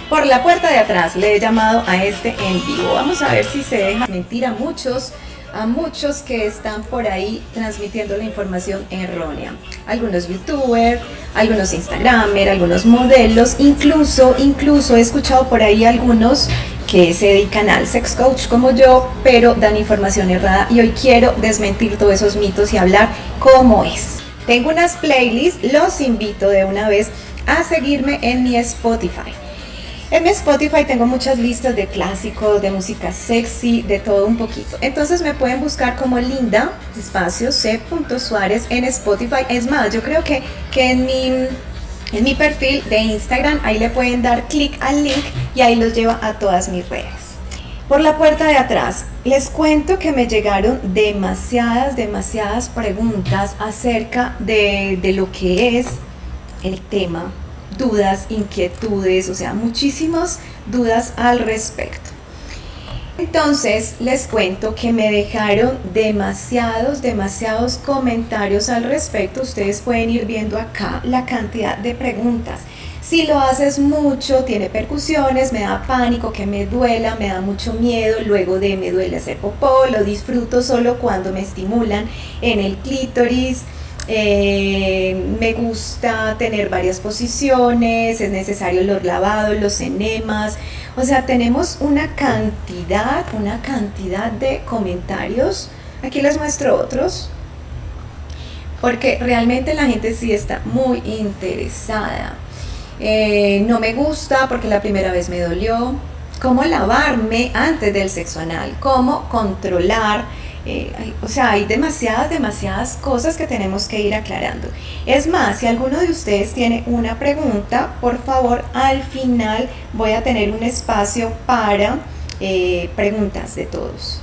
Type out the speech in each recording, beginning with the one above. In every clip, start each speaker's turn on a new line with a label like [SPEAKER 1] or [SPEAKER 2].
[SPEAKER 1] Por la puerta de atrás le he llamado a este en vivo. Vamos a ver si se deja mentir a muchos que están por ahí transmitiendo la información errónea. Algunos youtubers, algunos instagramers, algunos modelos, incluso he escuchado por ahí algunos que se dedican al sex coach como yo, pero dan información errada y hoy quiero desmentir todos esos mitos y hablar cómo es. Tengo unas playlists, los invito de una vez a seguirme en mi Spotify. En mi Spotify tengo muchas listas de clásicos, de música sexy, de todo un poquito. Entonces me pueden buscar como Linda, espacio C. Suárez en Spotify. Es más, yo creo que en mi perfil de Instagram, ahí le pueden dar clic al link y ahí los lleva a todas mis redes. Por la puerta de atrás, les cuento que me llegaron demasiadas preguntas acerca de lo que es el tema, dudas, inquietudes, o sea, muchísimas dudas al respecto. Entonces les cuento que me dejaron demasiados comentarios al respecto. Ustedes pueden ir viendo acá la cantidad de preguntas. Si lo haces mucho, tiene percusiones, me da pánico, que me duela, me da mucho miedo, luego de me duele hacer popó, lo disfruto solo cuando me estimulan en el clítoris. Me gusta tener varias posiciones, es necesario los lavados, los enemas, o sea, tenemos una cantidad de comentarios. Aquí les muestro otros, porque realmente la gente sí está muy interesada. No me gusta porque la primera vez me dolió. Cómo lavarme antes del sexo anal, cómo controlar. O sea, hay demasiadas cosas que tenemos que ir aclarando. Es más, si alguno de ustedes tiene una pregunta, por favor, al final voy a tener un espacio para preguntas de todos.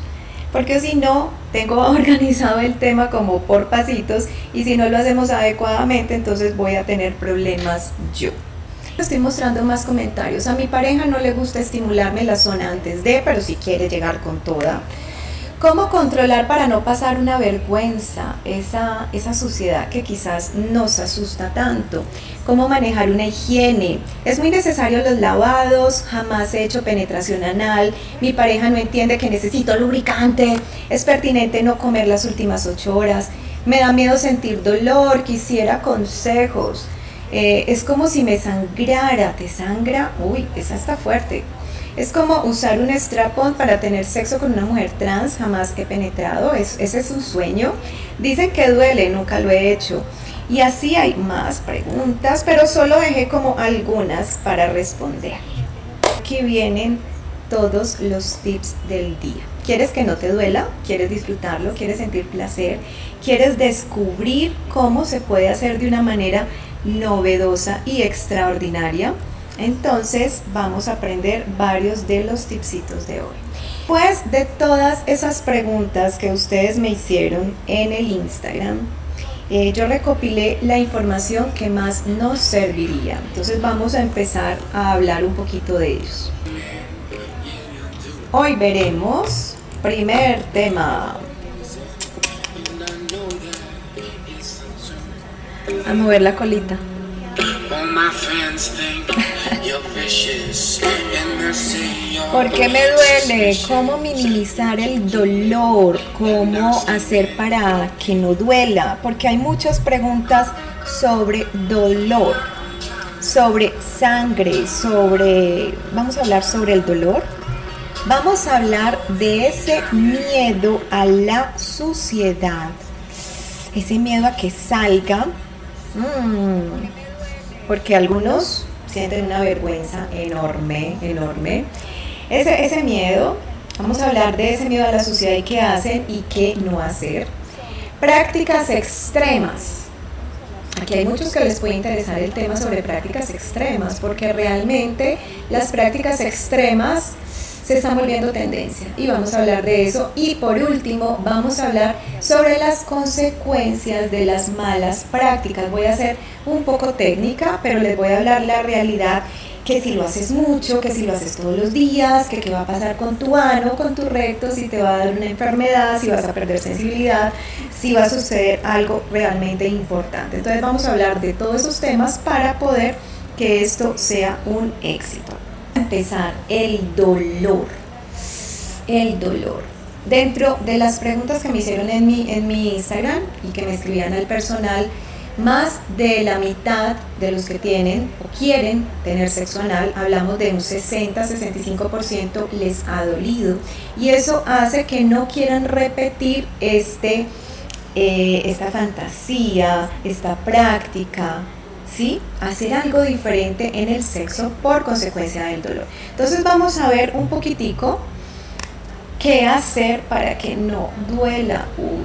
[SPEAKER 1] Porque si no, tengo organizado el tema como por pasitos y si no lo hacemos adecuadamente, entonces voy a tener problemas yo. Estoy mostrando más comentarios. A mi pareja no le gusta estimularme la zona antes de, pero si quiere llegar con toda. ¿Cómo controlar para no pasar una vergüenza, esa suciedad que quizás nos asusta tanto? ¿Cómo manejar una higiene? Es muy necesario los lavados, jamás he hecho penetración anal, mi pareja no entiende que necesito lubricante, es pertinente no comer las últimas 8 horas, me da miedo sentir dolor, quisiera consejos. Es como si me sangrara, ¿te sangra? Uy, esa está fuerte. Es como usar un strap-on para tener sexo con una mujer trans, jamás he penetrado, ese es un sueño. Dicen que duele, nunca lo he hecho. Y así hay más preguntas, pero solo dejé como algunas para responder. Aquí vienen todos los tips del día. ¿Quieres que no te duela? ¿Quieres disfrutarlo? ¿Quieres sentir placer? ¿Quieres descubrir cómo se puede hacer de una manera novedosa y extraordinaria? Entonces vamos a aprender varios de los tipsitos de hoy. Pues de todas esas preguntas que ustedes me hicieron en el Instagram, yo recopilé la información que más nos serviría. Entonces vamos a empezar a hablar un poquito de ellos. Hoy veremos, primer tema. A mover la colita. ¿Por qué me duele? ¿Cómo minimizar el dolor? ¿Cómo hacer para que no duela? Porque hay muchas preguntas sobre dolor, sobre sangre, vamos a hablar sobre el dolor. Vamos a hablar de ese miedo a la suciedad, ese miedo a que salga. Porque algunos sienten una vergüenza enorme. Ese miedo, vamos a hablar de ese miedo a la suciedad y qué hacen y qué no hacer. Prácticas extremas. Aquí hay muchos que les puede interesar el tema sobre prácticas extremas, porque realmente las prácticas extremas se están volviendo tendencia y vamos a hablar de eso. Y por último vamos a hablar sobre las consecuencias de las malas prácticas. Voy a ser un poco técnica, pero les voy a hablar la realidad, que si lo haces mucho, que si lo haces todos los días, que qué va a pasar con tu ano, con tu recto, si te va a dar una enfermedad, si vas a perder sensibilidad, si va a suceder algo realmente importante. Entonces vamos a hablar de todos esos temas para poder que esto sea un éxito. empezar, el dolor. El dolor. Dentro de las preguntas que me hicieron en mi Instagram y que me escribían al personal, más de la mitad de los que tienen o quieren tener sexo anal, hablamos de un 60-65% les ha dolido, y eso hace que no quieran repetir esta fantasía, esta práctica, ¿sí? Hacer algo diferente en el sexo por consecuencia del dolor. Entonces vamos a ver un poquitico qué hacer para que no duela. Uy.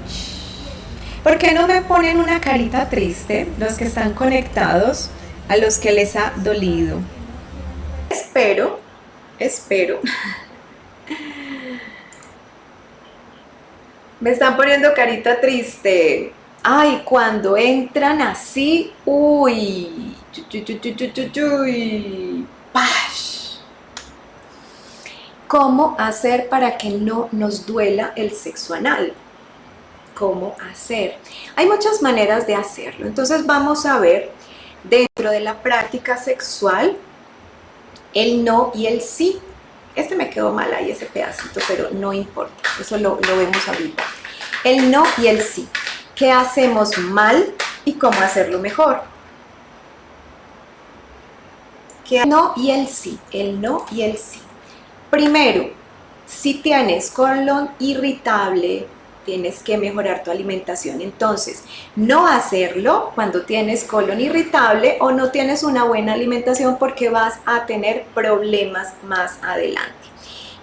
[SPEAKER 1] ¿Por qué no me ponen una carita triste los que están conectados, a los que les ha dolido? Espero. Me están poniendo carita triste. Ay, cuando entran así, uy. ¡Pash! ¿Cómo hacer para que no nos duela el sexo anal? ¿Cómo hacer? Hay muchas maneras de hacerlo. Entonces vamos a ver dentro de la práctica sexual el no y el sí. Me quedó mal ahí ese pedacito, pero no importa, eso lo vemos ahorita. El no y el sí. ¿Qué hacemos mal y cómo hacerlo mejor? El no y el sí. El no y el sí. Primero, si tienes colon irritable, tienes que mejorar tu alimentación. Entonces, no hacerlo cuando tienes colon irritable o no tienes una buena alimentación, porque vas a tener problemas más adelante.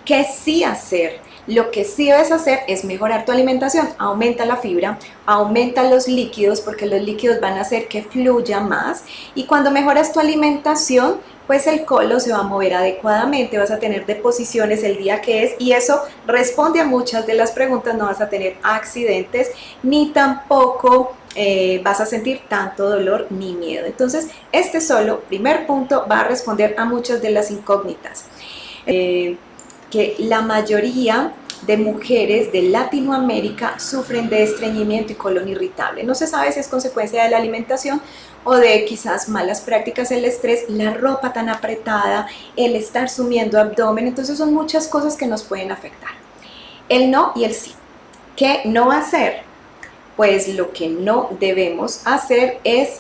[SPEAKER 1] ¿Qué sí hacer? Lo que sí debes hacer es mejorar tu alimentación. Aumenta la fibra, aumenta los líquidos, porque los líquidos van a hacer que fluya más. Y cuando mejoras tu alimentación, pues el colon se va a mover adecuadamente, vas a tener deposiciones el día que es, y eso responde a muchas de las preguntas. No vas a tener accidentes, ni tampoco vas a sentir tanto dolor ni miedo. Entonces, solo primer punto va a responder a muchas de las incógnitas. Que la mayoría de mujeres de Latinoamérica sufren de estreñimiento y colon irritable. No se sabe si es consecuencia de la alimentación o de quizás malas prácticas, el estrés, la ropa tan apretada, el estar sumiendo abdomen. Entonces son muchas cosas que nos pueden afectar. El no y el sí. ¿Qué no hacer? Pues lo que no debemos hacer es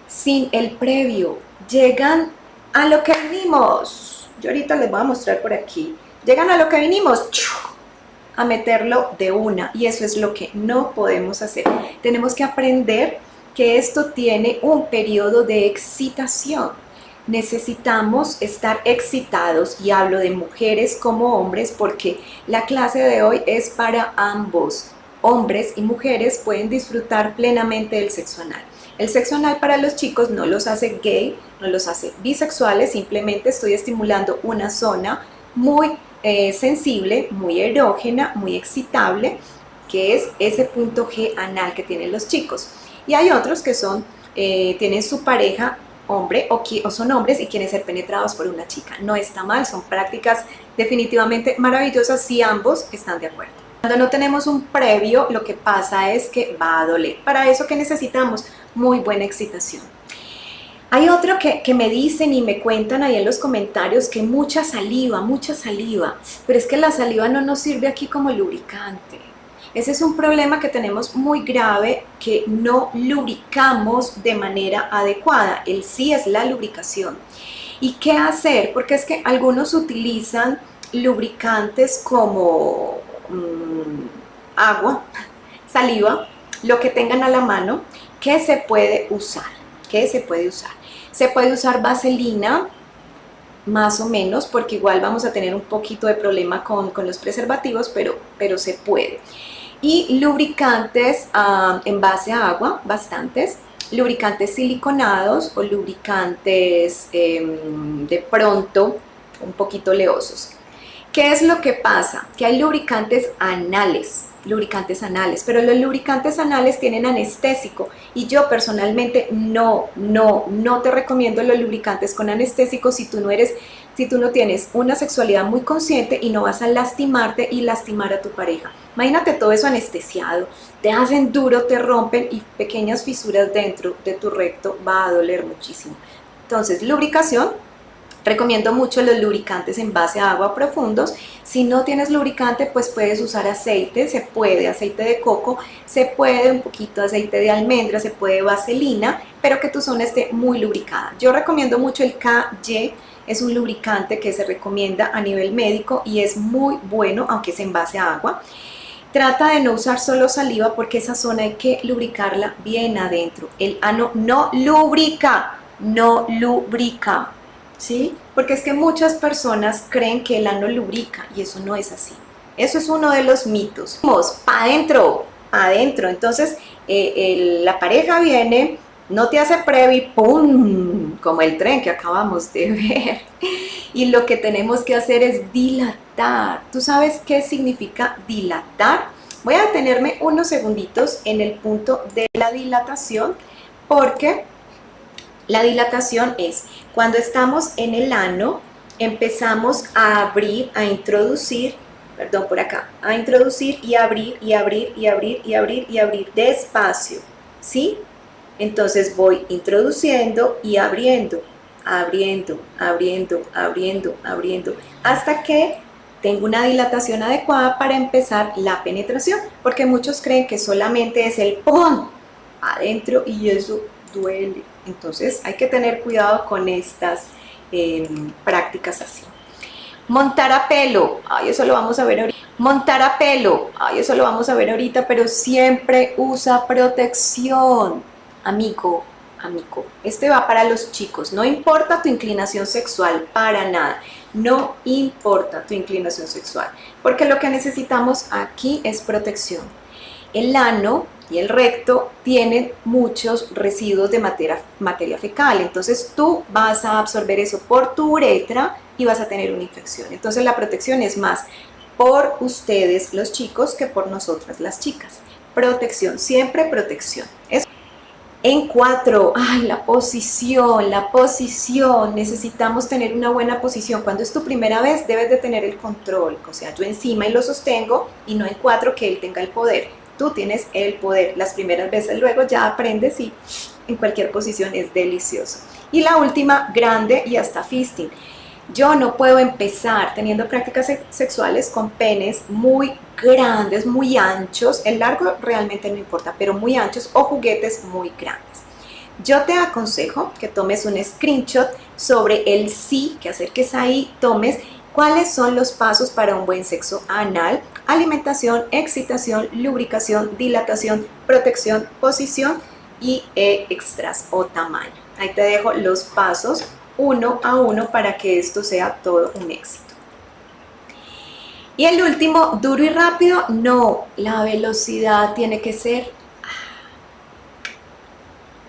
[SPEAKER 1] sin el previo. Llegan a lo que vinimos. Yo ahorita les voy a mostrar por aquí. Llegan a lo que vinimos, a meterlo de una, y eso es lo que no podemos hacer. Tenemos que aprender que esto tiene un periodo de excitación. Necesitamos estar excitados, y hablo de mujeres como hombres, porque la clase de hoy es para ambos. Hombres y mujeres pueden disfrutar plenamente del sexo anal. El sexo anal para los chicos no los hace gay, no los hace bisexuales, simplemente estoy estimulando una zona muy sensible, muy erógena, muy excitable, que es ese punto G anal que tienen los chicos. Y hay otros que tienen su pareja hombre o son hombres y quieren ser penetrados por una chica. No está mal, son prácticas definitivamente maravillosas si ambos están de acuerdo. Cuando no tenemos un previo, lo que pasa es que va a doler. Para eso, ¿qué necesitamos? Muy buena excitación. Hay otro que me dicen y me cuentan ahí en los comentarios que mucha saliva, pero es que la saliva no nos sirve aquí como lubricante. Ese es un problema que tenemos muy grave, que no lubricamos de manera adecuada. El sí es la lubricación. ¿Y qué hacer? Porque es que algunos utilizan lubricantes como agua, saliva, lo que tengan a la mano. ¿Qué se puede usar? Se puede usar vaselina, más o menos, porque igual vamos a tener un poquito de problema con los preservativos, pero se puede. Y lubricantes en base a agua, bastantes. Lubricantes siliconados o lubricantes de pronto un poquito oleosos. ¿Qué es lo que pasa? Que hay lubricantes anales, pero los lubricantes anales tienen anestésico, y yo personalmente no te recomiendo los lubricantes con anestésico si tú no tienes una sexualidad muy consciente y no vas a lastimarte y lastimar a tu pareja. Imagínate todo eso anestesiado, te hacen duro, te rompen, y pequeñas fisuras dentro de tu recto, va a doler muchísimo. Entonces, lubricación, Recomiendo mucho los lubricantes en base a agua profundos. Si no tienes lubricante, pues puedes usar aceite, se puede aceite de coco, se puede un poquito de aceite de almendra, se puede vaselina, pero que tu zona esté muy lubricada. Yo recomiendo mucho el KY, es un lubricante que se recomienda a nivel médico y es muy bueno, aunque es en base a agua. Trata de no usar solo saliva porque esa zona hay que lubricarla bien adentro. El ano no lubrica, no lubrica. ¿Sí? Porque es que muchas personas creen que el ano lubrica y eso no es así. Eso es uno de los mitos. Vamos, para adentro, adentro. Entonces, la pareja viene, no te hace previo, ¡pum! Como el tren que acabamos de ver. Y lo que tenemos que hacer es dilatar. ¿Tú sabes qué significa dilatar? Voy a detenerme unos segunditos en el punto de la dilatación porque la dilatación es cuando estamos en el ano, empezamos a abrir, a introducir, perdón, por acá, a introducir y abrir, y abrir, y abrir, y abrir, y abrir despacio, ¿sí? Entonces voy introduciendo y abriendo, abriendo, abriendo, abriendo, abriendo, hasta que tengo una dilatación adecuada para empezar la penetración, porque muchos creen que solamente es el ¡pum! Adentro y eso duele. Entonces hay que tener cuidado con estas prácticas así. Montar a pelo, ay, eso lo vamos a ver ahorita. Montar a pelo, ay, eso lo vamos a ver ahorita, pero siempre usa protección, amigo, amigo. Este va para los chicos, no importa tu inclinación sexual, para nada. No importa tu inclinación sexual, porque lo que necesitamos aquí es protección. El ano y el recto tienen muchos residuos de materia fecal, entonces tú vas a absorber eso por tu uretra y vas a tener una infección. Entonces la protección es más por ustedes los chicos que por nosotras las chicas. Protección, siempre protección. En 4, ay, la posición, necesitamos tener una buena posición. Cuando es tu primera vez debes de tener el control, o sea, yo encima y lo sostengo y no en 4 que él tenga el poder. Tú tienes el poder. Las primeras veces luego ya aprendes y en cualquier posición es delicioso. Y la última, grande y hasta fisting. Yo no puedo empezar teniendo prácticas sexuales con penes muy grandes, muy anchos. El largo realmente no importa, pero muy anchos o juguetes muy grandes. Yo te aconsejo que tomes un screenshot sobre el sí, que acerques ahí, tomes cuáles son los pasos para un buen sexo anal: alimentación, excitación, lubricación, dilatación, protección, posición y extras o tamaño. Ahí te dejo los pasos uno a uno para que esto sea todo un éxito. Y el último, duro y rápido, no, la velocidad tiene que ser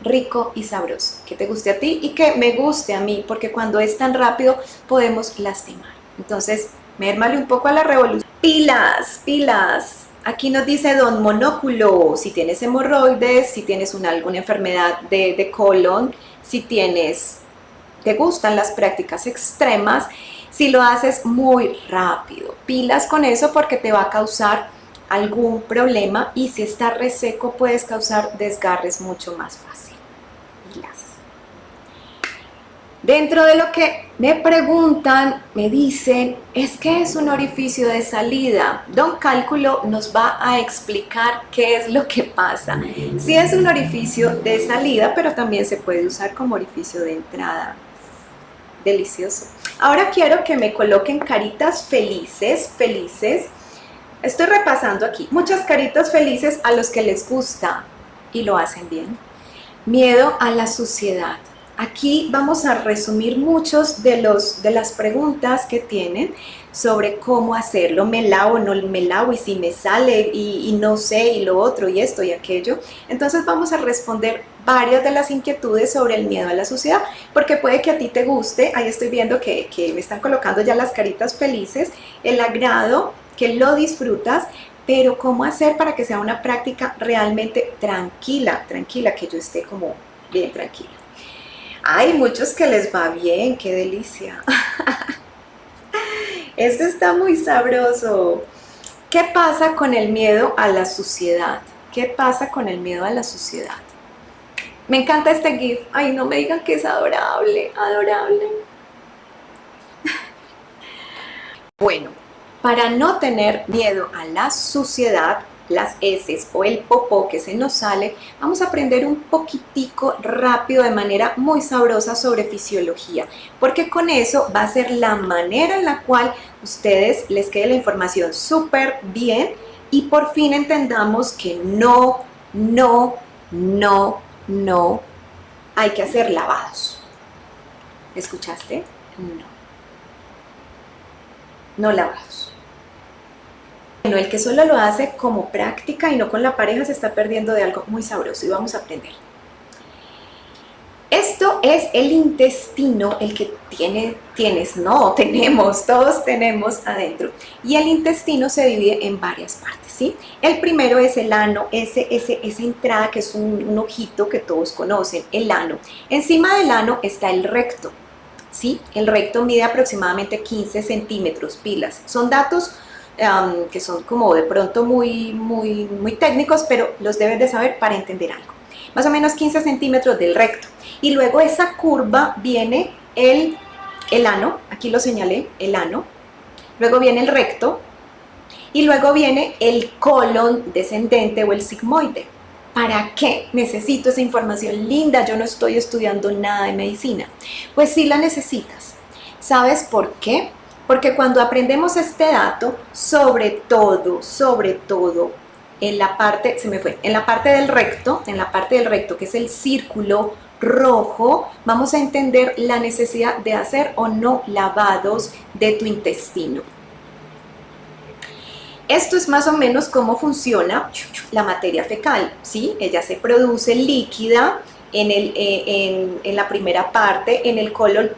[SPEAKER 1] rico y sabroso, que te guste a ti y que me guste a mí, porque cuando es tan rápido podemos lastimar. Entonces, mérmale un poco a la revolución. Pilas, pilas. Aquí nos dice Don Monóculo, si tienes hemorroides, si tienes alguna enfermedad de colon, si te gustan las prácticas extremas, si lo haces muy rápido. Pilas con eso porque te va a causar algún problema y si está reseco puedes causar desgarres mucho más fácil. Pilas. Dentro de lo que me preguntan, me dicen, es que es un orificio de salida. Don Cálculo nos va a explicar qué es lo que pasa. Sí es un orificio de salida, pero también se puede usar como orificio de entrada. Delicioso. Ahora quiero que me coloquen caritas felices, felices. Estoy repasando aquí. Muchas caritas felices a los que les gusta y lo hacen bien. Miedo a la suciedad. Aquí vamos a resumir muchos de las preguntas que tienen sobre cómo hacerlo. ¿Me lavo o no me lavo? Y si me sale y no sé, y lo otro, y esto y aquello. Entonces vamos a responder varias de las inquietudes sobre el miedo a la suciedad, porque puede que a ti te guste. Ahí estoy viendo que me están colocando ya las caritas felices, el agrado, que lo disfrutas, pero cómo hacer para que sea una práctica realmente tranquila, que yo esté como bien tranquila. Hay muchos que les va bien, qué delicia. Esto está muy sabroso. ¿Qué pasa con el miedo a la suciedad? ¿Qué pasa con el miedo a la suciedad? Me encanta este GIF. Ay, no me digan que es adorable, adorable. Bueno, para no tener miedo a la suciedad, las heces o el popó que se nos sale, vamos a aprender un poquitico rápido de manera muy sabrosa sobre fisiología, porque con eso va a ser la manera en la cual ustedes les quede la información súper bien y por fin entendamos que no hay que hacer lavados. ¿Escuchaste? No lavados. Bueno, el que solo lo hace como práctica y no con la pareja se está perdiendo de algo muy sabroso y vamos a aprender. Esto es el intestino, el que todos tenemos adentro. Y el intestino se divide en varias partes, ¿sí? El primero es el ano, esa entrada que es un ojito que todos conocen, el ano. Encima del ano está el recto, ¿sí? El recto mide aproximadamente 15 centímetros, pilas. Son datos que son como de pronto muy técnicos, pero los debes de saber para entender algo. Más o menos 15 centímetros del recto. Y luego esa curva viene el ano, aquí lo señalé, el ano. Luego viene el recto y luego viene el colon descendente o el sigmoide. ¿Para qué necesito esa información linda? Yo no estoy estudiando nada de medicina. Pues sí la necesitas. ¿Sabes por qué? Porque cuando aprendemos este dato, sobre todo, en la parte, en la parte del recto, que es el círculo rojo, vamos a entender la necesidad de hacer o no lavados de tu intestino. Esto es más o menos cómo funciona la materia fecal, ¿sí? Ella se produce líquida en la primera parte, en el colon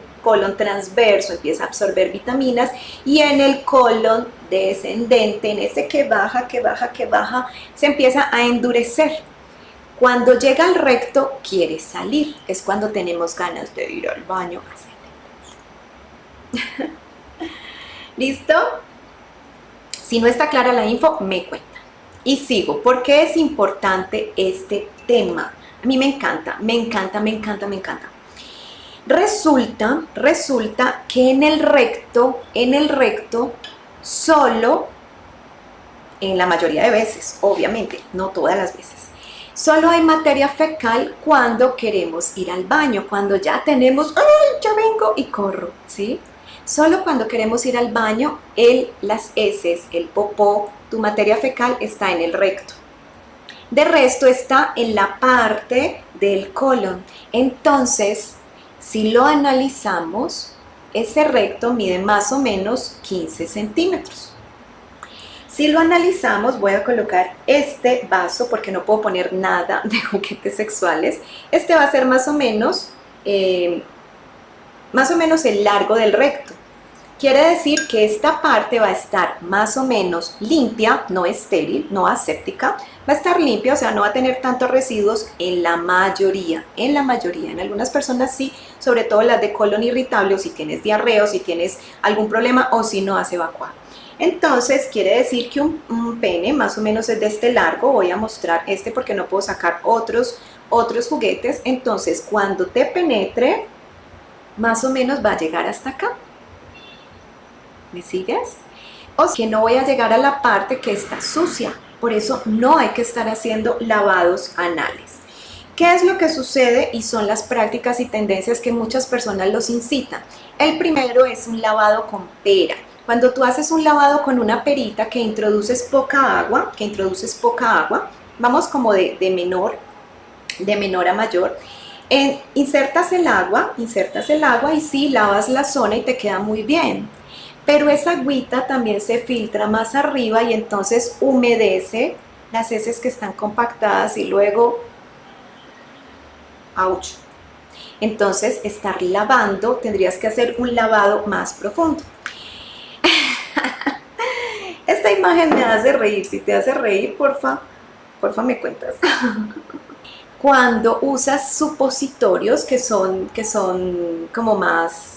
[SPEAKER 1] transverso empieza a absorber vitaminas y en el colon descendente, en ese que baja, se empieza a endurecer. Cuando llega al recto, quiere salir, es cuando tenemos ganas de ir al baño a hacer. ¿Listo? Si no está clara la info, me cuenta. Y sigo, ¿por qué es importante este tema? A mí me encanta. Resulta que en el recto, solo, en la mayoría de veces, obviamente, no todas las veces, solo hay materia fecal cuando queremos ir al baño, cuando ya tenemos, ¡ay, ya vengo! Y corro, ¿sí? Solo cuando queremos ir al baño, las heces, el popó, tu materia fecal está en el recto. De resto está en la parte del colon. Entonces, si lo analizamos, ese recto mide más o menos 15 centímetros. Si lo analizamos, voy a colocar este vaso porque no puedo poner nada de juguetes sexuales. Este va a ser más o menos el largo del recto. Quiere decir que esta parte va a estar más o menos limpia, no estéril, no aséptica, va a estar limpia, o sea, no va a tener tantos residuos en la mayoría, en algunas personas sí, sobre todo las de colon irritable o si tienes diarrea o si tienes algún problema o si no has evacuado. Entonces, quiere decir que un pene más o menos es de este largo, voy a mostrar este porque no puedo sacar otros juguetes, entonces cuando te penetre, más o menos va a llegar hasta acá. ¿Me sigues? O sea, que no voy a llegar a la parte que está sucia, por eso no hay que estar haciendo lavados anales. ¿Qué es lo que sucede? Y son las prácticas y tendencias que muchas personas los incitan. El primero es un lavado con pera. Cuando tú haces un lavado con una perita que introduces poca agua, vamos como de menor a mayor, insertas el agua y sí, lavas la zona y te queda muy bien. Pero esa agüita también se filtra más arriba y entonces humedece las heces que están compactadas y luego, ¡auch! Entonces, estar lavando, tendrías que hacer un lavado más profundo. Esta imagen me hace reír, si te hace reír, porfa me cuentas. Cuando usas supositorios que son como más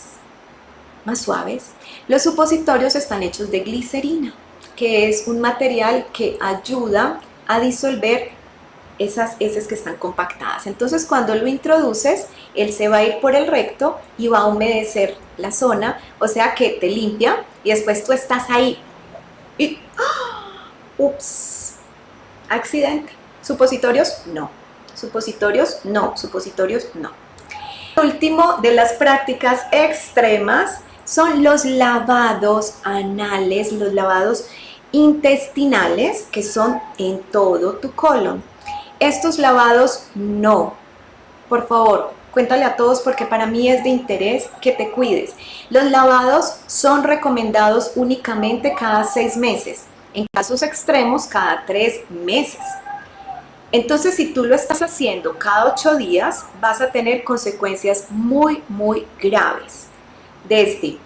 [SPEAKER 1] suaves, los supositorios están hechos de glicerina, que es un material que ayuda a disolver esas heces que están compactadas. Entonces, cuando lo introduces, él se va a ir por el recto y va a humedecer la zona, o sea que te limpia y después tú estás ahí y ups, accidente. Supositorios, no. Supositorios, no. Supositorios, no. El último de las prácticas extremas son los lavados anales, los lavados intestinales, que son en todo tu colon. Estos lavados, no. Por favor, cuéntale a todos porque para mí es de interés que te cuides. Los lavados son recomendados únicamente cada 6 meses. En casos extremos, cada 3 meses. Entonces, si tú lo estás haciendo cada 8 días, vas a tener consecuencias muy, muy graves. Desde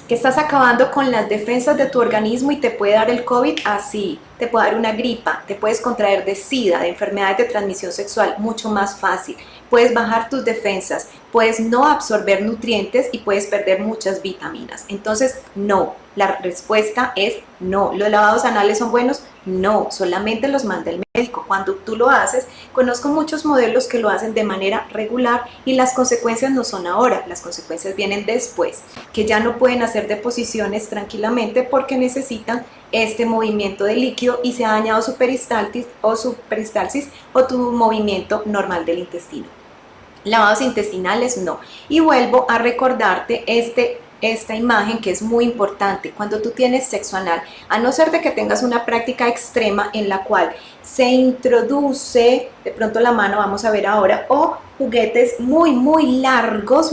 [SPEAKER 1] que estás acabando con las defensas de tu organismo y te puede dar el COVID así, te puede dar una gripa, te puedes contraer de SIDA, de enfermedades de transmisión sexual, mucho más fácil. Puedes bajar tus defensas, puedes no absorber nutrientes y puedes perder muchas vitaminas. Entonces, no, la respuesta es no. ¿Los lavados anales son buenos? No, solamente los manda el médico. Cuando tú lo haces, conozco muchos modelos que lo hacen de manera regular y las consecuencias no son ahora, las consecuencias vienen después, que ya no pueden hacer deposiciones tranquilamente porque necesitan este movimiento de líquido y se ha dañado su peristalsis o tu movimiento normal del intestino. Lavados intestinales no. Y vuelvo a recordarte esta imagen que es muy importante. Cuando tú tienes sexo anal, a no ser de que tengas una práctica extrema en la cual se introduce, de pronto la mano, vamos a ver ahora, o juguetes muy largos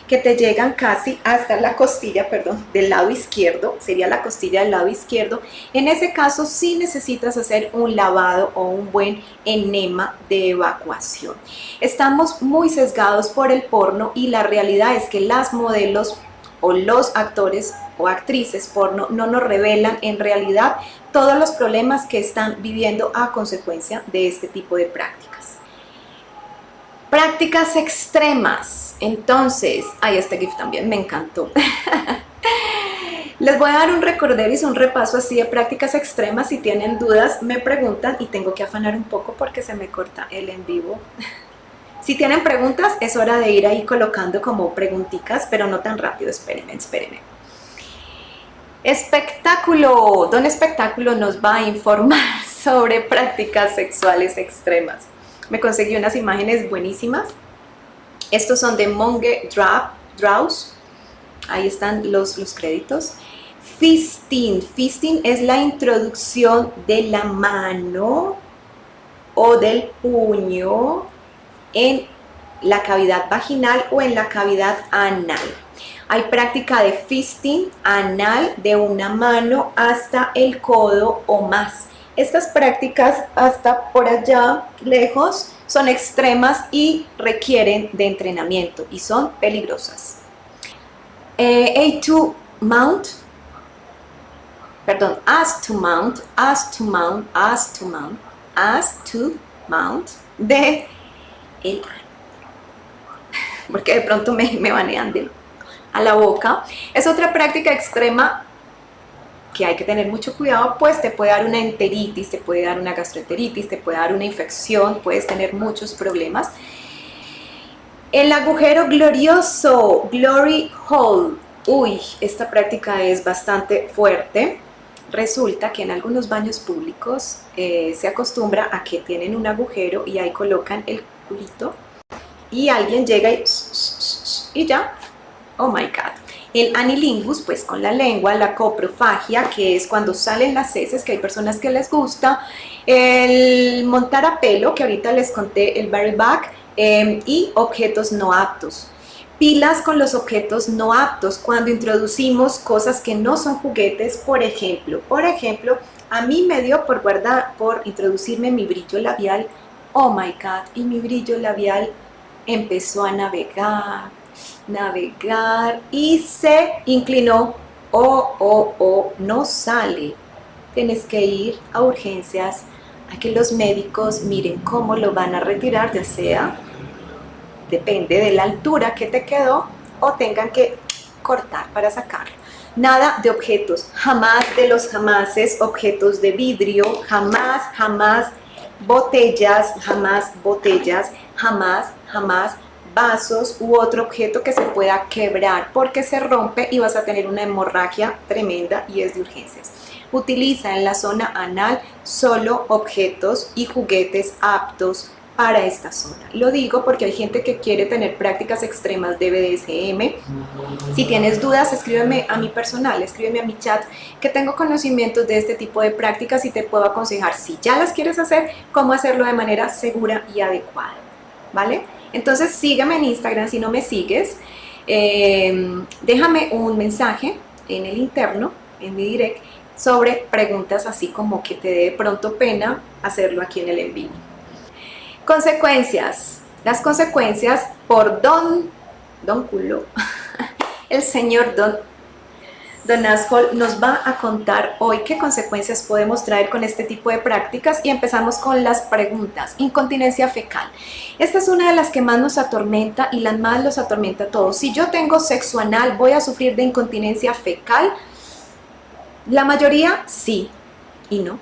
[SPEAKER 1] que te llegan casi hasta la costilla, del lado izquierdo, sería la costilla del lado izquierdo. En ese caso sí necesitas hacer un lavado o un buen enema de evacuación. Estamos muy sesgados por el porno y la realidad es que las modelos o los actores o actrices porno no nos revelan en realidad todos los problemas que están viviendo a consecuencia de este tipo de prácticas. Prácticas extremas. Entonces, este GIF también me encantó. Les voy a dar un recorderis, un repaso así de prácticas extremas. Si tienen dudas, me preguntan y tengo que afanar un poco porque se me corta el en vivo. Si tienen preguntas, es hora de ir ahí colocando como preguntitas, pero no tan rápido, espérenme. Espectáculo. Don Espectáculo nos va a informar sobre prácticas sexuales extremas. Me conseguí unas imágenes buenísimas. Estos son de Monge Draws. Ahí están los créditos. Fisting. Fisting es la introducción de la mano o del puño en la cavidad vaginal o en la cavidad anal. Hay práctica de fisting anal de una mano hasta el codo o más. Estas prácticas hasta por allá lejos son extremas y requieren de entrenamiento y son peligrosas. As to mount de el ano, porque de pronto me banean a la boca. Es otra práctica extrema que hay que tener mucho cuidado, pues te puede dar una enteritis, te puede dar una gastroenteritis, te puede dar una infección, puedes tener muchos problemas. El agujero glorioso, glory hole. Uy, esta práctica es bastante fuerte. Resulta que en algunos baños públicos se acostumbra a que tienen un agujero y ahí colocan el culito y alguien llega y ya, oh my god. El anilingus, pues con la lengua, la coprofagia, que es cuando salen las heces, que hay personas que les gusta, el montar a pelo, que ahorita les conté, el bareback, y objetos no aptos. Pilas con los objetos no aptos, cuando introducimos cosas que no son juguetes, por ejemplo, a mí me dio por introducirme mi brillo labial, oh my god, y mi brillo labial empezó a navegar y se inclinó, no sale. Tienes que ir a urgencias a que los médicos miren cómo lo van a retirar, ya sea, depende de la altura que te quedó, o tengan que cortar para sacarlo. Nada de objetos, jamás de los jamases, objetos de vidrio, jamás botellas, jamás vasos u otro objeto que se pueda quebrar porque se rompe y vas a tener una hemorragia tremenda y es de urgencias. Utiliza en la zona anal solo objetos y juguetes aptos para esta zona. Lo digo porque hay gente que quiere tener prácticas extremas de BDSM. Si tienes dudas, escríbeme a mi personal, escríbeme a mi chat, que tengo conocimientos de este tipo de prácticas y te puedo aconsejar, si ya las quieres hacer, cómo hacerlo de manera segura y adecuada, ¿vale? Entonces sígueme en Instagram si no me sigues, déjame un mensaje en el interno, en mi direct, sobre preguntas así como que te dé de pronto pena hacerlo aquí en el en vivo. Consecuencias. Las consecuencias por Don Culo, el señor Don Asshole nos va a contar hoy qué consecuencias podemos traer con este tipo de prácticas y empezamos con las preguntas. Incontinencia fecal. Esta es una de las que más nos atormenta y las más los atormenta a todos. Si yo tengo sexo anal, ¿voy a sufrir de incontinencia fecal? La mayoría sí y no.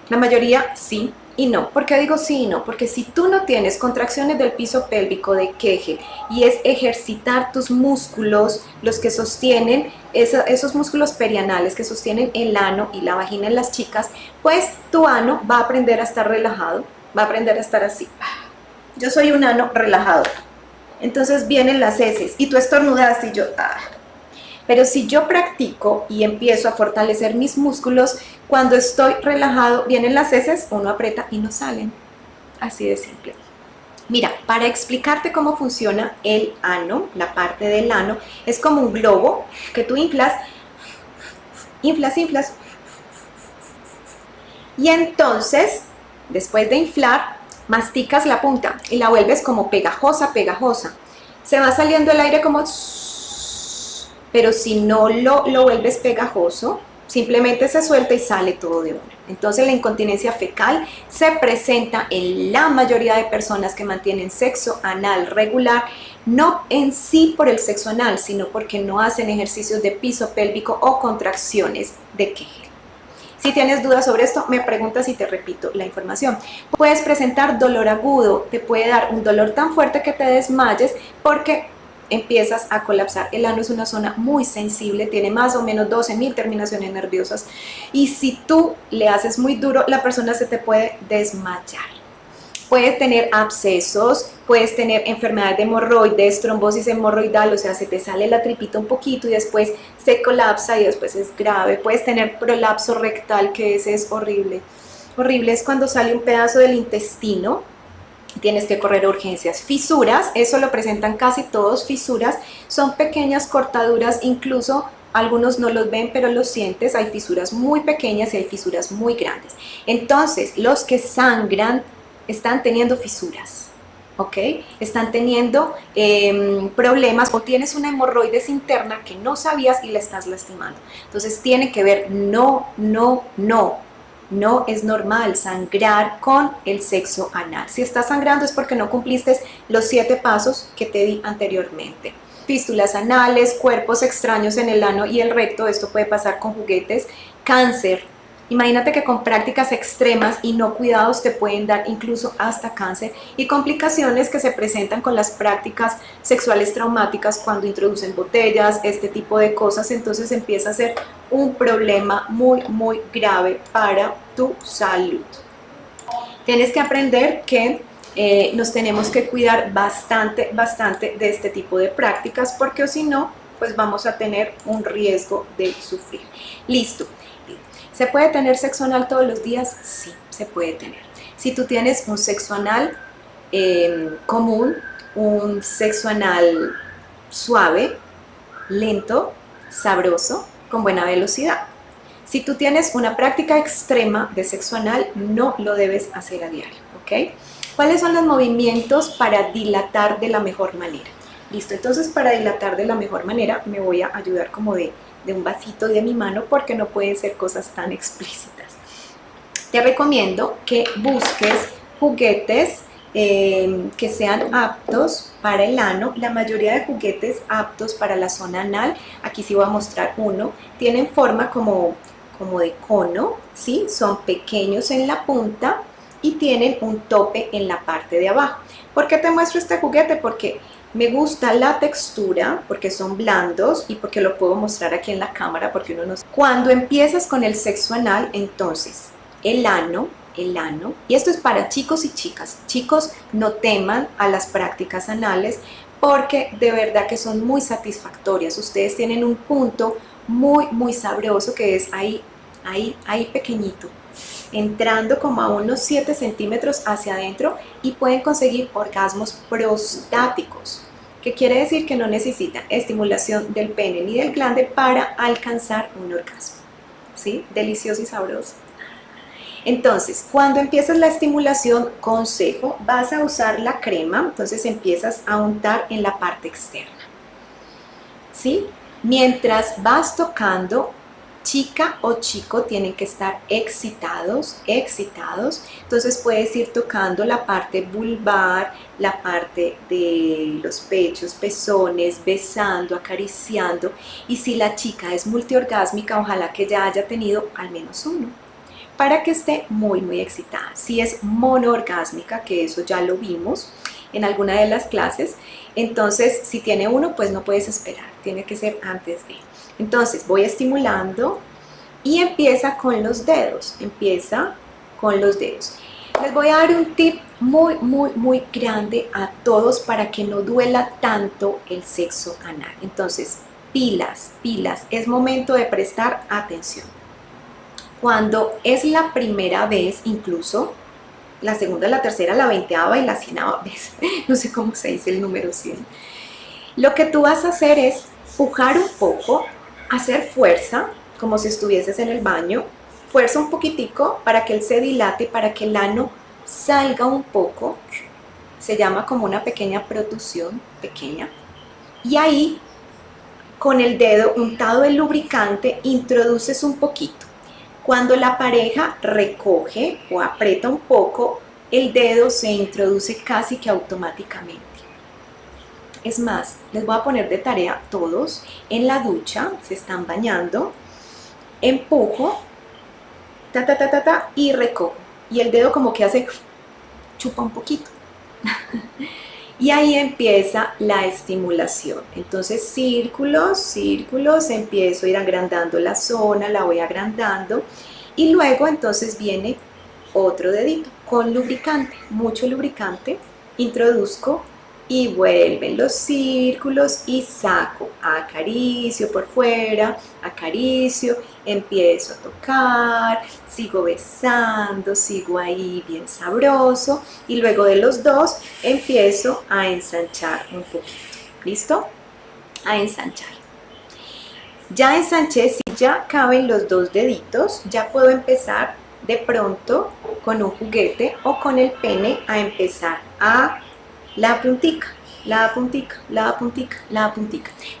[SPEAKER 1] La mayoría sí y no. ¿Por qué digo sí y no? Porque si tú no tienes contracciones del piso pélvico de Kegel y es ejercitar tus músculos, los que sostienen, esos músculos perianales que sostienen el ano y la vagina en las chicas, pues tu ano va a aprender a estar relajado, va a aprender a estar así. Yo soy un ano relajado. Entonces vienen las heces y tú estornudas y yo... Pero si yo practico y empiezo a fortalecer mis músculos, cuando estoy relajado, vienen las heces, uno aprieta y no salen. Así de simple. Mira, para explicarte cómo funciona el ano, la parte del ano, es como un globo que tú inflas, y entonces, después de inflar, masticas la punta y la vuelves como pegajosa. Se va saliendo el aire como... Pero si no lo vuelves pegajoso, simplemente se suelta y sale todo de una. Entonces la incontinencia fecal se presenta en la mayoría de personas que mantienen sexo anal regular, no en sí por el sexo anal, sino porque no hacen ejercicios de piso pélvico o contracciones de Kegel. Si tienes dudas sobre esto, me preguntas y te repito la información. Puedes presentar dolor agudo, te puede dar un dolor tan fuerte que te desmayes porque empiezas a colapsar. El ano es una zona muy sensible, tiene más o menos 12.000 terminaciones nerviosas y si tú le haces muy duro, la persona se te puede desmayar. Puedes tener abscesos, puedes tener enfermedad de hemorroides, trombosis hemorroidal, o sea, se te sale la tripita un poquito y después se colapsa y después es grave. Puedes tener prolapso rectal, que ese es horrible. Horrible es cuando sale un pedazo del intestino. Tienes que correr a urgencias. Fisuras, eso lo presentan casi todos. Fisuras son pequeñas cortaduras, incluso algunos no los ven pero los sientes. Hay fisuras muy pequeñas y hay fisuras muy grandes. Entonces los que sangran están teniendo fisuras, ¿ok? Están teniendo problemas o tienes una hemorroides interna que no sabías y la estás lastimando. Entonces tiene que ver, no es normal sangrar con el sexo anal. Si estás sangrando es porque no cumpliste los 7 pasos que te di anteriormente. Fístulas anales, cuerpos extraños en el ano y el recto, esto puede pasar con juguetes. Cáncer. Imagínate que con prácticas extremas y no cuidados te pueden dar incluso hasta cáncer y complicaciones que se presentan con las prácticas sexuales traumáticas cuando introducen botellas, este tipo de cosas. Entonces empieza a ser un problema muy grave para tu salud. Tienes que aprender que nos tenemos que cuidar bastante de este tipo de prácticas porque o si no, pues vamos a tener un riesgo de sufrir. Listo. ¿Se puede tener sexo anal todos los días? Sí, se puede tener. Si tú tienes un sexo anal común, un sexo anal suave, lento, sabroso, con buena velocidad. Si tú tienes una práctica extrema de sexo anal, no lo debes hacer a diario, ¿ok? ¿Cuáles son los movimientos para dilatar de la mejor manera? Listo, entonces para dilatar de la mejor manera me voy a ayudar como de un vasito de mi mano porque no pueden ser cosas tan explícitas. Te recomiendo que busques juguetes que sean aptos para el ano. La mayoría de juguetes aptos para la zona anal, aquí sí voy a mostrar uno, tienen forma como de cono, ¿sí? Son pequeños en la punta y tienen un tope en la parte de abajo. ¿Por qué te muestro este juguete? Porque me gusta la textura, porque son blandos y porque lo puedo mostrar aquí en la cámara, porque uno no... Cuando empiezas con el sexo anal, entonces el ano, y esto es para chicos y chicas. Chicos, no teman a las prácticas anales porque de verdad que son muy satisfactorias. Ustedes tienen un punto muy sabroso que es ahí pequeñito, entrando como a unos 7 centímetros hacia adentro y pueden conseguir orgasmos prostáticos, que quiere decir que no necesitan estimulación del pene ni del glande para alcanzar un orgasmo. ¿Sí? Delicioso y sabroso. Entonces, cuando empiezas la estimulación, consejo, vas a usar la crema, entonces empiezas a untar en la parte externa. ¿Sí? Mientras vas tocando, chica o chico tienen que estar excitados, entonces puedes ir tocando la parte vulvar, la parte de los pechos, pezones, besando, acariciando, y si la chica es multiorgásmica, ojalá que ya haya tenido al menos uno, para que esté muy excitada. Si es monoorgásmica, que eso ya lo vimos en alguna de las clases, entonces si tiene uno, pues no puedes esperar, tiene que ser antes de. Entonces voy estimulando y empieza con los dedos, Les voy a dar un tip muy grande a todos para que no duela tanto el sexo anal. Entonces, pilas, es momento de prestar atención. Cuando es la primera vez, incluso la segunda, la tercera, la 20ª y la 100ª vez, no sé cómo se dice el número 100, lo que tú vas a hacer es pujar un poco, hacer fuerza, como si estuvieses en el baño, fuerza un poquitico para que él se dilate, para que el ano salga un poco, se llama como una pequeña protrusión, pequeña, y ahí con el dedo untado de lubricante introduces un poquito. Cuando la pareja recoge o aprieta un poco, el dedo se introduce casi que automáticamente. Es más, les voy a poner de tarea todos, en la ducha, se están bañando, empujo, y recojo. Y el dedo como que hace, chupa un poquito. Y ahí empieza la estimulación. Entonces círculos, empiezo a ir agrandando la zona, la voy agrandando. Y luego entonces viene otro dedito con lubricante, mucho lubricante, introduzco y vuelven los círculos y saco, acaricio por fuera, acaricio, empiezo a tocar, sigo besando, sigo ahí bien sabroso y luego de los dos empiezo a ensanchar un poquito. ¿Listo? A ensanchar. Ya ensanché, si ya caben los dos deditos, ya puedo empezar de pronto con un juguete o con el pene a empezar a la puntica.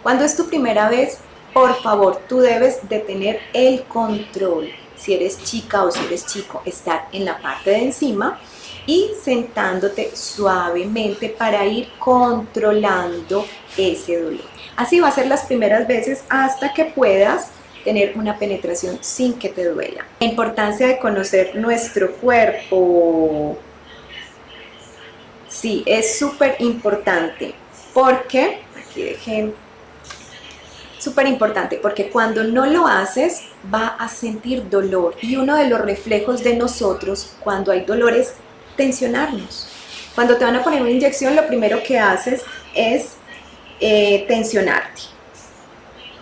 [SPEAKER 1] Cuando es tu primera vez, por favor, tú debes de tener el control. Si eres chica o si eres chico, estar en la parte de encima y sentándote suavemente para ir controlando ese dolor. Así va a ser las primeras veces hasta que puedas tener una penetración sin que te duela. La importancia de conocer nuestro cuerpo. Sí, es súper importante porque, aquí dejé, súper importante porque cuando no lo haces va a sentir dolor y uno de los reflejos de nosotros cuando hay dolor es tensionarnos. Cuando te van a poner una inyección lo primero que haces es tensionarte,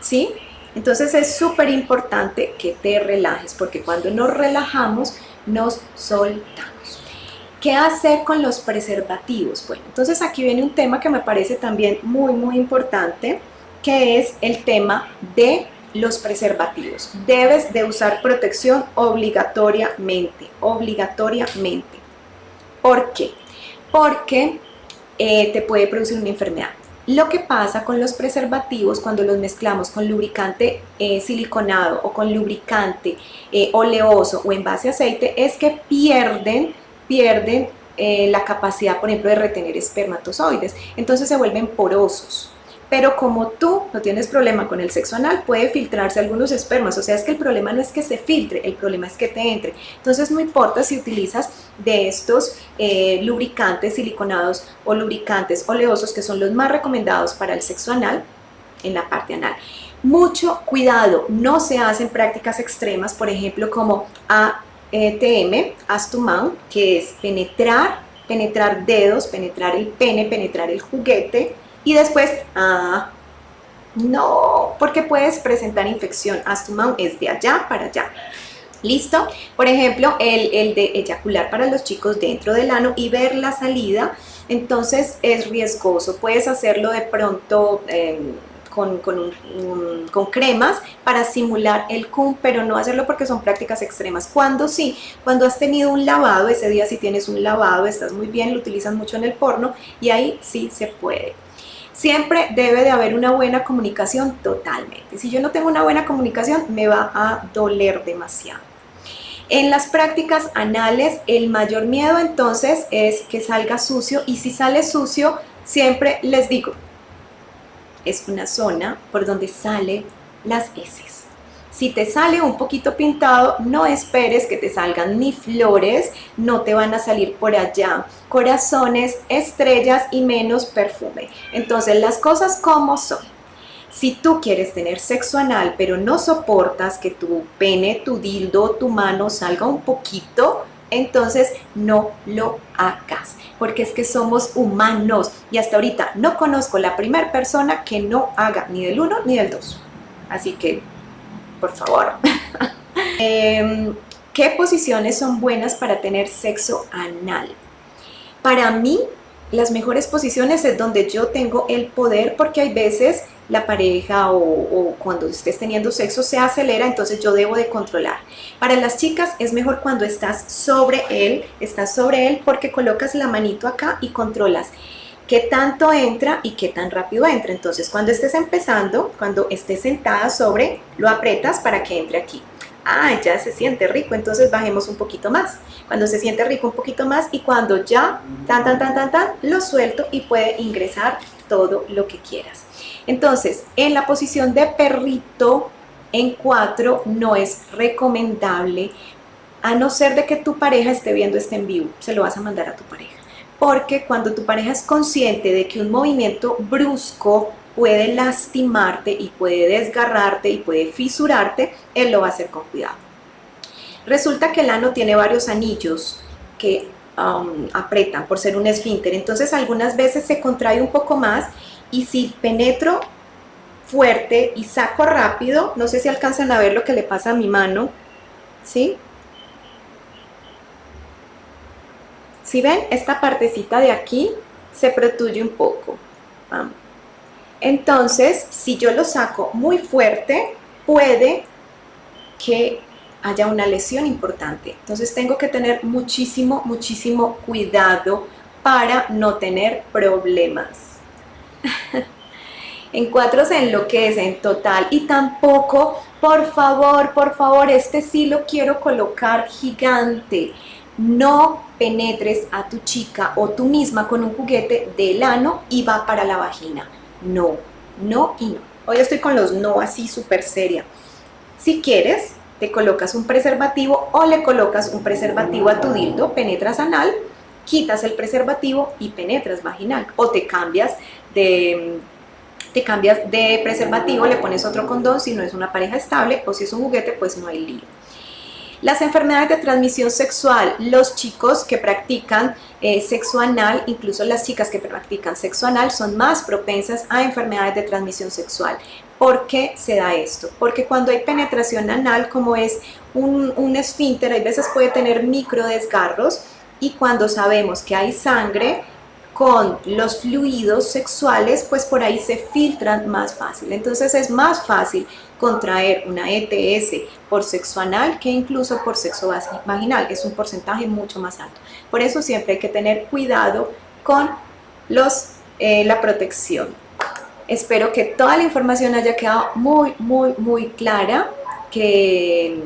[SPEAKER 1] ¿sí? Entonces es súper importante que te relajes porque cuando nos relajamos nos soltamos. ¿Qué hacer con los preservativos? Bueno, entonces aquí viene un tema que me parece también muy importante, que es el tema de los preservativos. Debes de usar protección obligatoriamente. ¿Por qué? Porque te puede producir una enfermedad. Lo que pasa con los preservativos cuando los mezclamos con lubricante siliconado o con lubricante oleoso o en base a aceite es que pierden la capacidad, por ejemplo, de retener espermatozoides. Entonces se vuelven porosos. pero como tú no tienes problema con el sexo anal, puede filtrarse algunos espermas. O sea, es que el problema no es que se filtre, el problema es que te entre. Entonces no importa si utilizas de estos lubricantes siliconados o lubricantes oleosos, que son los más recomendados para el sexo anal, en la parte anal. Mucho cuidado, no se hacen prácticas extremas, por ejemplo, como ATM, As to Mount, que es penetrar dedos, penetrar el pene, penetrar el juguete, y después, no, porque puedes presentar infección. As to Mount es de allá para allá. ¿Listo? Por ejemplo, el de eyacular para los chicos dentro del ano y ver la salida, entonces es riesgoso. Puedes hacerlo de pronto con cremas para simular el cum, pero no hacerlo porque son prácticas extremas. Cuando sí, cuando has tenido un lavado, ese día si tienes un lavado, estás muy bien, lo utilizan mucho en el porno y ahí sí se puede. Siempre debe de haber una buena comunicación totalmente. Si yo no tengo una buena comunicación, me va a doler demasiado. En las prácticas anales, el mayor miedo entonces es que salga sucio, y si sale sucio, siempre les digo, es una zona por donde salen las heces. Si te sale un poquito pintado, no esperes que te salgan ni flores, no te van a salir por allá corazones, estrellas y menos perfume. Entonces las cosas como son. Si tú quieres tener sexo anal, pero no soportas que tu pene, tu dildo, tu mano salga un poquito, entonces no lo hagas, porque es que somos humanos y hasta ahorita no conozco la primera persona que no haga ni del 1 ni del 2. Así que, por favor. ¿Qué posiciones son buenas para tener sexo anal? Para mí, las mejores posiciones es donde yo tengo el poder, porque hay veces la pareja o cuando estés teniendo sexo se acelera, entonces yo debo de controlar. Para las chicas es mejor cuando estás sobre él porque colocas la manito acá y controlas qué tanto entra y qué tan rápido entra. Entonces cuando estés empezando, cuando estés sentada sobre, lo aprietas para que entre aquí. Ya se siente rico, entonces bajemos un poquito más. Cuando se siente rico un poquito más, y cuando ya lo suelto y puede ingresar todo lo que quieras. Entonces, en la posición de perrito en 4 no es recomendable, a no ser de que tu pareja esté viendo este en vivo. Se lo vas a mandar a tu pareja, porque cuando tu pareja es consciente de que un movimiento brusco puede lastimarte y puede desgarrarte y puede fisurarte, él lo va a hacer con cuidado. Resulta que el ano tiene varios anillos que apretan por ser un esfínter, entonces algunas veces se contrae un poco más, y si penetro fuerte y saco rápido, no sé si alcanzan a ver lo que le pasa a mi mano, ¿sí? Si ven, esta partecita de aquí se protruye un poco. Vamos. Entonces, si yo lo saco muy fuerte, puede que haya una lesión importante. Entonces tengo que tener muchísimo cuidado para no tener problemas. En 4 se enloquecen total, y tampoco, por favor, este sí lo quiero colocar gigante. No penetres a tu chica o tú misma con un juguete del ano y va para la vagina. No y no. Hoy estoy con los no así súper seria. Si quieres, te colocas un preservativo o le colocas un preservativo a tu dildo, penetras anal, quitas el preservativo y penetras vaginal. O te cambias de preservativo, le pones otro condón si no es una pareja estable, o si es un juguete, pues no hay lío. Las enfermedades de transmisión sexual, los chicos que practican sexo anal, incluso las chicas que practican sexo anal, son más propensas a enfermedades de transmisión sexual. ¿Por qué se da esto? Porque cuando hay penetración anal, como es un esfínter, hay veces puede tener micro desgarros, y cuando sabemos que hay sangre con los fluidos sexuales, pues por ahí se filtran más fácil. Entonces es más fácil contraer una ETS por sexo anal que incluso por sexo vaginal. Es un porcentaje mucho más alto. Por eso siempre hay que tener cuidado con la protección. Espero que toda la información haya quedado muy clara, que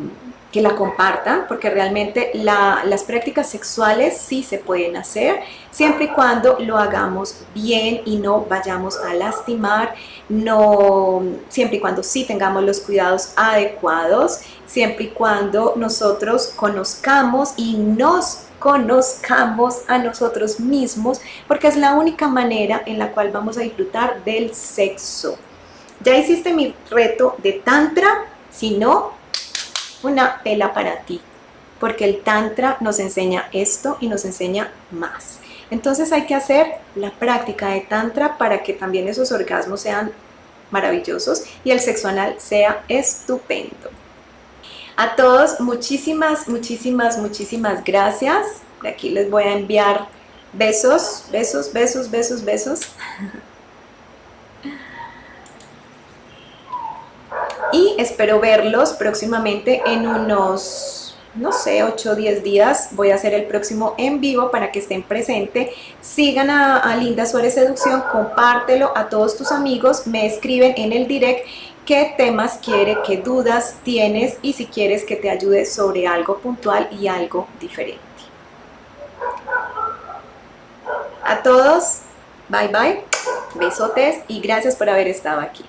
[SPEAKER 1] que la compartan, porque realmente las prácticas sexuales sí se pueden hacer, siempre y cuando lo hagamos bien y no vayamos a lastimar, no, siempre y cuando sí tengamos los cuidados adecuados, siempre y cuando nosotros conozcamos y nos conozcamos a nosotros mismos, porque es la única manera en la cual vamos a disfrutar del sexo. ¿Ya hiciste mi reto de tantra? Si no, una pela para ti, porque el tantra nos enseña esto y nos enseña más. Entonces hay que hacer la práctica de tantra para que también esos orgasmos sean maravillosos y el sexo anal sea estupendo. A todos, muchísimas, muchísimas, muchísimas gracias. De aquí les voy a enviar besos, besos, besos, besos, besos. Y espero verlos próximamente en unos, no sé, 8 o 10 días. Voy a hacer el próximo en vivo para que estén presentes. Sigan a Linda Suárez Seducción, compártelo a todos tus amigos, me escriben en el direct qué temas quiere, qué dudas tienes y si quieres que te ayude sobre algo puntual y algo diferente. A todos, bye bye, besotes y gracias por haber estado aquí.